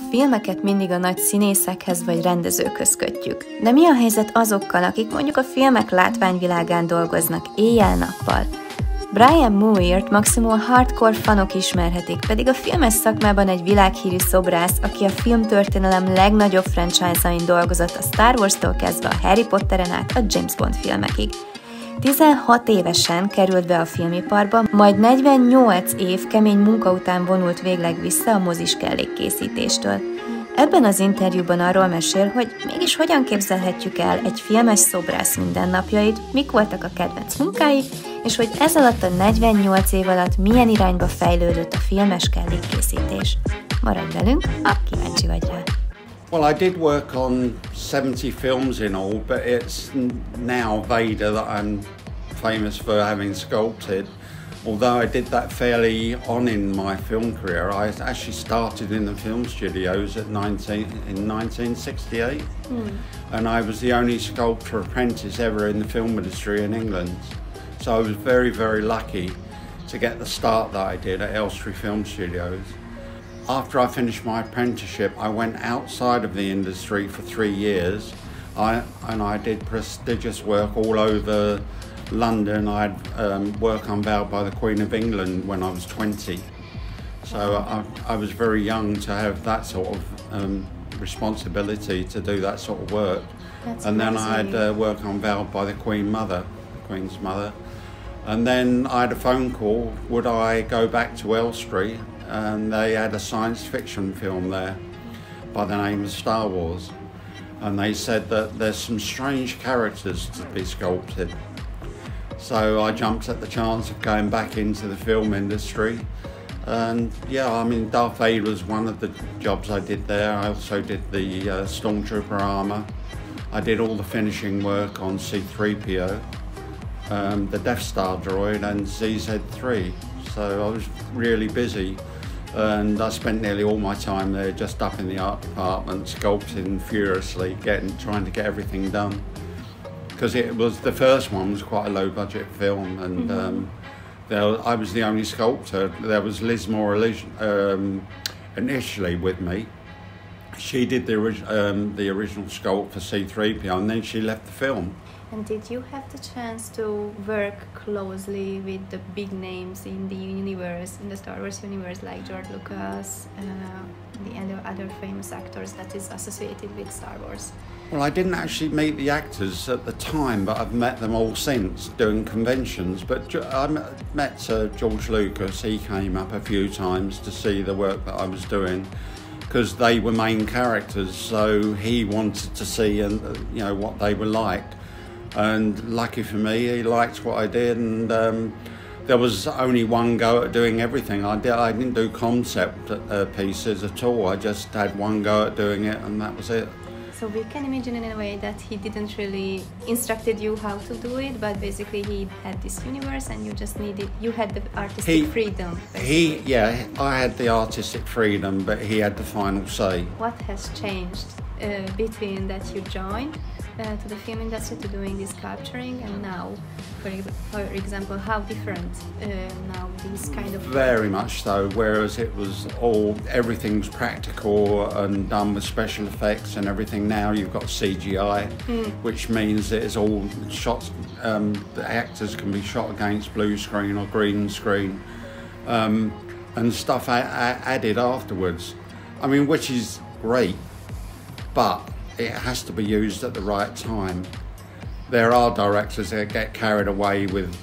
filmeket mindig a nagy színészekhez vagy rendezőkhöz kötjük. De mi a helyzet azokkal, akik mondjuk a filmek látványvilágán dolgoznak éjjel-nappal? Brian Muirt maximum hardcore fanok ismerhetik, pedig a filmes szakmában egy világhírű szobrász, aki a filmtörténelem legnagyobb franchise-jain dolgozott a Star Wars-tól kezdve a Harry Potteren át a James Bond filmekig. 16 évesen került be a filmiparba, majd 48 év kemény munka után vonult végleg vissza a mozis kellékkészítéstől. Ebben az interjúban arról mesél, hogy mégis hogyan képzelhetjük el egy filmes szobrász mindennapjait, mik voltak a kedvenc munkái, és hogy ez alatt a 48 év alatt milyen irányba fejlődött a filmes kellékkészítés. Maradj velünk, ha kíváncsi vagy rá! Well, I did work on 70 films in all, but it's now Vader that I'm famous for having sculpted. Although I did that fairly on in my film career, I actually started in the film studios in 1968, and I was the only sculptor apprentice ever in the film industry in England. So I was very, very lucky to get the start that I did at Elstree Film Studios. After I finished my apprenticeship, I went outside of the industry for 3 years, and I did prestigious work all over London. I had work unveiled by the Queen of England when I was 20. So I was very young to have that sort of responsibility to do that sort of work. That's and then amazing. I had work unveiled by the Queen's mother. And then I had a phone call, would I go back to Elstree? And they had a science fiction film there by the name of Star Wars. And they said that there's some strange characters to be sculpted. So I jumped at the chance of going back into the film industry. And yeah, I mean, Darth Vader was one of the jobs I did there. I also did the Stormtrooper armour. I did all the finishing work on C-3PO, the Death Star droid and ZZ-3. So I was really busy. And I spent nearly all my time there just up in the art department, sculpting furiously, trying to get everything done. Because the first one was quite a low budget film, and I was the only sculptor. There was Liz Moore initially with me. She did the original sculpt for C-3PO, and then she left the film. And did you have the chance to work closely with the big names in the universe, in the Star Wars universe, like George Lucas, and the other famous actors that is associated with Star Wars? Well, I didn't actually meet the actors at the time, but I've met them all since doing conventions. But I met George Lucas. He came up a few times to see the work that I was doing, because they were main characters, so he wanted to see what they were like. And lucky for me, he liked what I did, and there was only one go at doing everything. I didn't do concept pieces at all. I just had one go at doing it, and that was it. So we can imagine in a way that he didn't really instructed you how to do it, but basically he had this universe and you had the artistic freedom. I had the artistic freedom, but he had the final say. What has changed between that you joined to the film industry to doing this sculpturing, and now, for example, how different now these kind of... Very much so, whereas it was everything's practical and done with special effects and everything. Now you've got CGI, which means that it's all shots, the actors can be shot against blue screen or green screen, and stuff added afterwards. I mean, which is great, but it has to be used at the right time. There are directors that get carried away with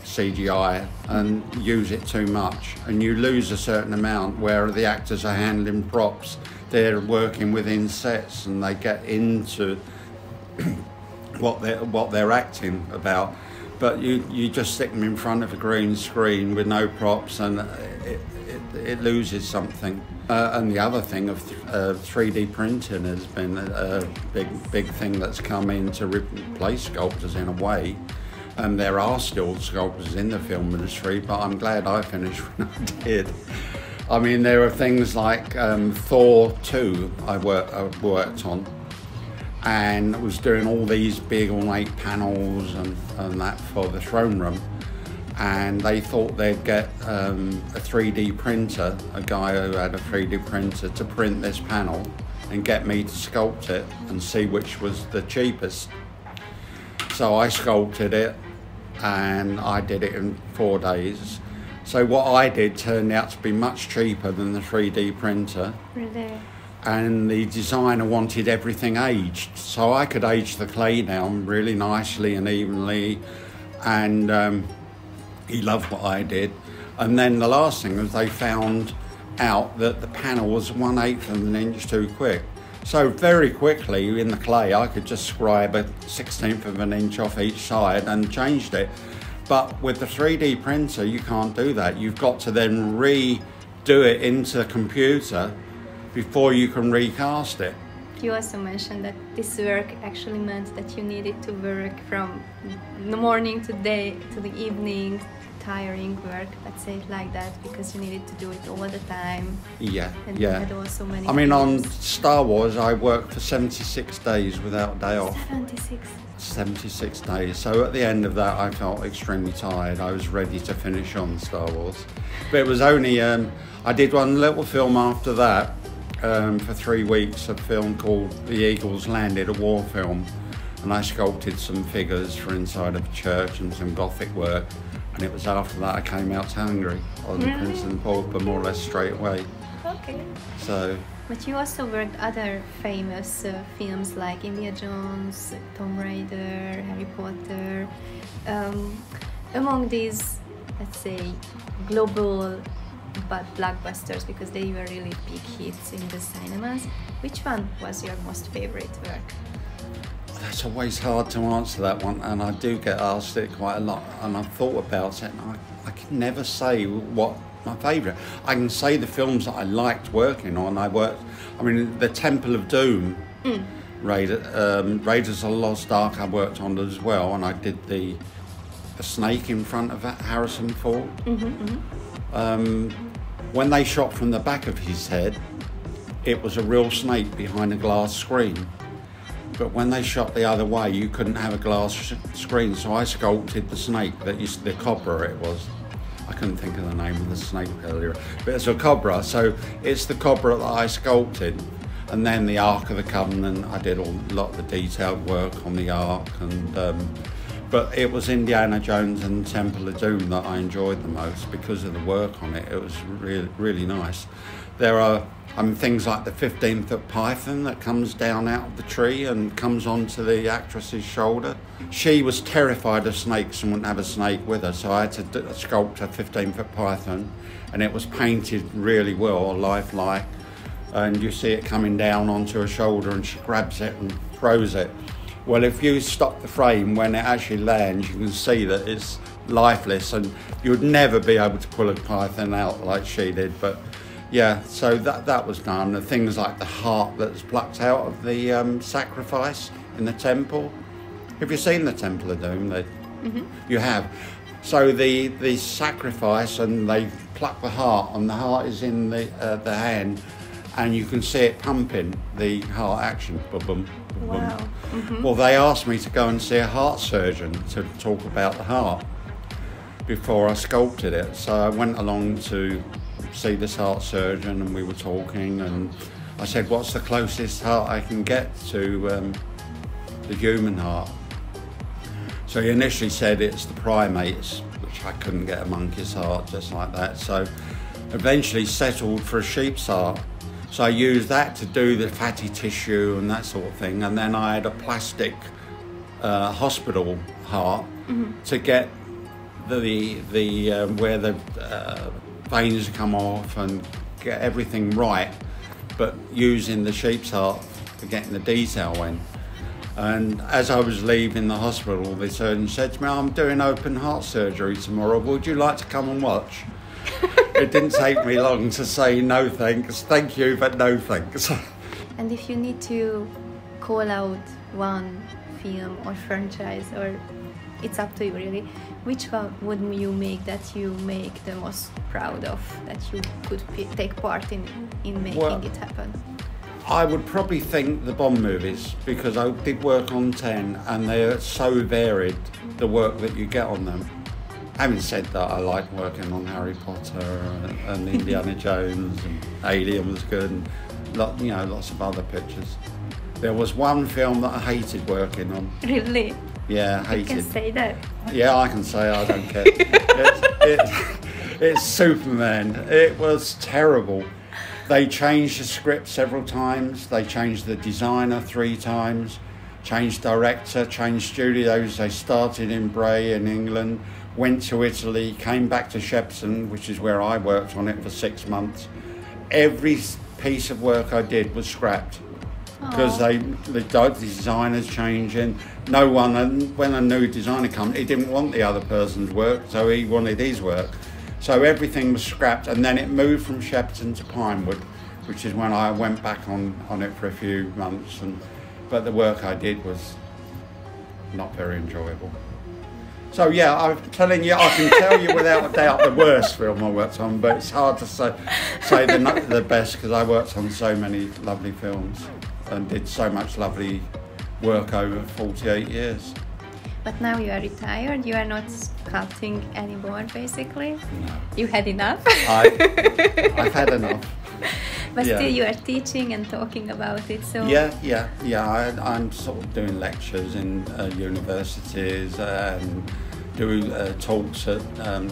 CGI and use it too much, and you lose a certain amount where the actors are handling props. They're working within sets and they get into what they're acting about. But you just stick them in front of a green screen with no props, and it loses something. And the other thing of 3D printing has been a big thing that's come in to replace sculptors in a way. And there are still sculptors in the film industry, but I'm glad I finished when I did. I mean, there are things like Thor 2 I worked on, and was doing all these big ornate panels and that for the throne room. and they thought they'd get a 3D printer, a guy who had a 3D printer, to print this panel and get me to sculpt it and see which was the cheapest. So I sculpted it and I did it in 4 days. So what I did turned out to be much cheaper than the 3D printer. Really? And the designer wanted everything aged, so I could age the clay down really nicely and evenly, and he loved what I did. And then the last thing was they found out that the panel was 1/8 of an inch too quick. So very quickly in the clay I could just scribe a 1/16 of an inch off each side and changed it. But with the 3D printer you can't do that. You've got to then redo it into the computer before you can recast it. You also mentioned that this work actually meant that you needed to work from the morning to the evening, tiring work, let's say it like that, because you needed to do it all the time. Yeah, and yeah. You had also many I mean, on films. Star Wars, I worked for 76 days without a day off. 76. 76 days. So at the end of that, I felt extremely tired. I was ready to finish on Star Wars. But it was only, I did one little film after that for 3 weeks, a film called The Eagles Landed, a war film. And I sculpted some figures for inside of a church and some Gothic work. And it was after that I came out to Hungary on Princeton Pauper more or less straight away. Okay. So. But you also worked other famous films like Indiana Jones, Tomb Raider, Harry Potter. Among these, let's say, global but blockbusters, because they were really big hits in the cinemas, which one was your most favorite work? It's always hard to answer that one, and I do get asked it quite a lot, and I've thought about it, and I can never say what my favourite. I can say the films that I liked working on. The Temple of Doom, Raiders of the Lost Ark I worked on as well, and I did the snake in front of Harrison Ford. When they shot from the back of his head, it was a real snake behind a glass screen. But when they shot the other way, you couldn't have a glass screen, so I sculpted the snake, the cobra it was. I couldn't think of the name of the snake earlier, but it's a cobra, so it's the cobra that I sculpted. And then the Ark of the Covenant, I did a lot of the detailed work on the Ark, but it was Indiana Jones and Temple of Doom that I enjoyed the most because of the work on it. It was really, really nice. There are things like the 15-foot python that comes down out of the tree and comes onto the actress's shoulder. She was terrified of snakes and wouldn't have a snake with her, so I had to sculpt a 15-foot python, and it was painted really well, lifelike. And you see it coming down onto her shoulder, and she grabs it and throws it. Well, if you stop the frame, when it actually lands, you can see that it's lifeless, and you would never be able to pull a python out like she did. But yeah, so that was done. The things like the heart that's plucked out of the sacrifice in the temple. Have you seen the Temple of Doom? You have. So the sacrifice, and they pluck the heart, and the heart is in the hand, and you can see it pumping, the heart action. Boom, boom, boom. Wow. Well, they asked me to go and see a heart surgeon to talk about the heart before I sculpted it. So I went along to see this heart surgeon, and we were talking, and I said, what's the closest heart I can get to the human heart? So he initially said it's the primates, which I couldn't get a monkey's heart just like that. So eventually settled for a sheep's heart. So I used that to do the fatty tissue and that sort of thing. And then I had a plastic hospital heart to get where the veins come off and get everything right, but using the sheep's heart for getting the detail in. And as I was leaving the hospital, the surgeon said to me, I'm doing open heart surgery tomorrow, would you like to come and watch? It didn't take me long to say no thanks, thank you, but no thanks. And if you need to call out one film or franchise, or it's up to you really, which one would you make that you make the most proud of, that you could take part in making it happen? I would probably think the Bond movies, because I did work on 10 and they're so varied, the work that you get on them. Having said that, I like working on Harry Potter and Indiana Jones, and Alien was good, and lots of other pictures. There was one film that I hated working on. Really? Yeah, hated. You can say that. Yeah, I can say I don't care. It's Superman. It was terrible. They changed the script several times. They changed the designer 3 times, changed director, changed studios. They started in Bray in England, went to Italy, came back to Shepperton, which is where I worked on it for 6 months. Every piece of work I did was scrapped because the designers changing. No one, when a new designer comes, he didn't want the other person's work, so he wanted his work. So everything was scrapped, and then it moved from Shepperton to Pinewood, which is when I went back on it for a few months. But the work I did was not very enjoyable. So yeah, I'm telling you, I can tell you without a doubt the worst film I worked on, but it's hard to say the best because I worked on so many lovely films and did so much lovely work over 48 years. But now you are retired, you are not sculpting anymore, basically? No. You had enough? I've had enough. But still you are teaching and talking about it, so... Yeah. I'm sort of doing lectures in universities and do talks at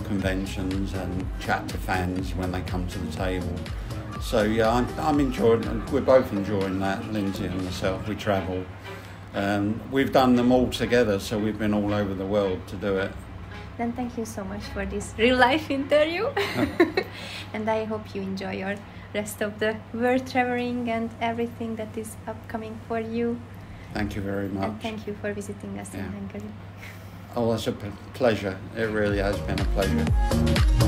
conventions and chat to fans when they come to the table. So yeah, I'm enjoying, we're both enjoying that, Lindsay and myself. We travel. We've done them all together, so we've been all over the world to do it. Then thank you so much for this real-life interview. And I hope you enjoy your rest of the world traveling and everything that is upcoming for you. Thank you very much. And thank you for visiting us in Hungary. Oh, it's a pleasure. It really has been a pleasure.